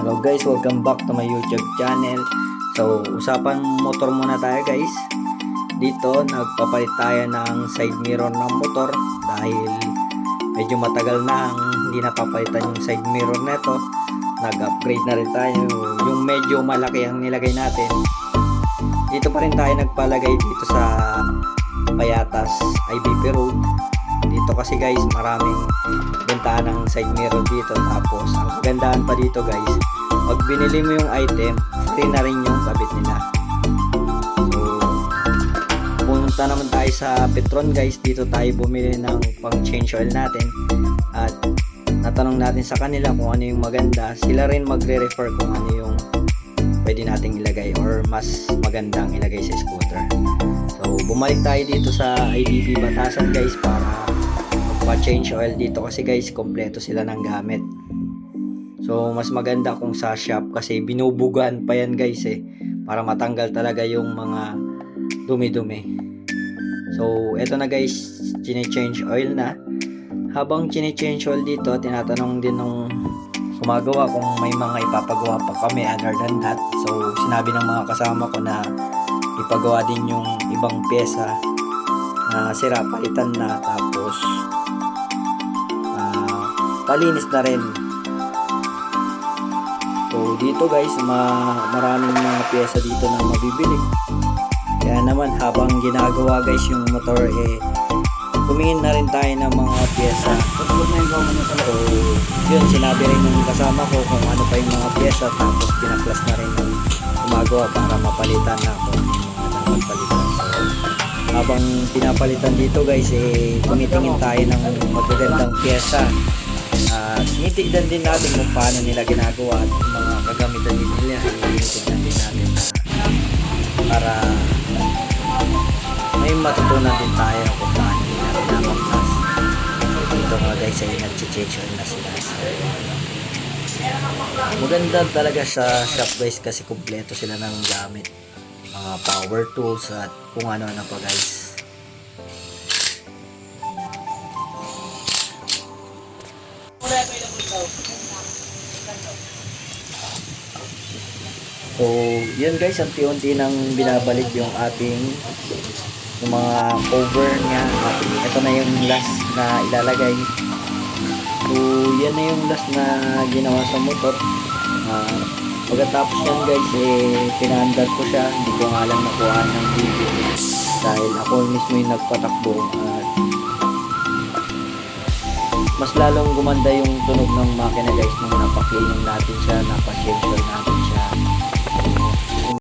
Hello guys, welcome back to my YouTube channel. So, usapang motor muna tayo guys. Dito, nagpapalit tayo ng side mirror ng motor dahil medyo matagal na ang hindi napapalitan yung side mirror neto. Nag-upgrade na rin tayo. Yung medyo malaki ang nilagay natin. Dito pa rin tayo nagpalagay dito sa Payatas IBP Road. Dito kasi guys, maraming bentahan ng side mirror dito. Tapos, ang kagandahan pa dito guys, pag binili mo yung item, free na rin yung kabit nila. So, pumunta naman tayo sa Petron guys. Dito tayo bumili ng pang change oil natin. At natanong natin sa kanila kung ano yung maganda. Sila rin magre-refer kung ano yung pwede nating ilagay or mas magandang ilagay sa scooter. So, bumalik tayo dito sa IBB Batasan guys para magpa-change oil dito kasi guys, kompleto sila ng gamit. So, mas maganda kung sa shop kasi binubugan pa yan guys para matanggal talaga yung mga dumi-dumi. So, eto na guys, chine-change oil na. Habang chine-change oil dito, tinatanong din nung gumagawa kung may mga ipapagawa pa kami other than that. So, sinabi ng mga kasama ko na ipagawa din yung ibang pyesa na sira, palitan na, tapos palinis na rin. So dito guys, maraming mga pyesa dito na mabibili. Kaya naman habang ginagawa guys yung motor, tumingin na rin tayo ng mga pyesa. So yun, sinabi rin ng kasama ko kung ano pa yung mga pyesa, tapos pinaplas na rin ng gumagawa para mapalitan na kung ano palitan. So habang pinapalitan dito guys, tumitingin tayo ng magagandang pyesa. Tinitignan din natin kung paano nila ginagawa at mga kagamitan din nila. Tinitignan din natin para may matutunan din tayo kung paano nila pinapaklas. So dito nga guys ay nag-change na sila. Maganda talaga sa shop guys kasi kumpleto sila ng gamit, mga power tools at kung ano-ano pa guys. So, yun guys, unti-unti nang binabalik yung ating yung mga cover niya. Ito na yung last na ilalagay. So, yan na yung last na ginawa sa motor. Pagkatapos yan guys, pinaandar ko siya. Hindi ko nga lang nakuha ng video dahil ako mismo yung nagpatakbo. Mas lalong gumanda yung tunog ng makina guys nung napaklean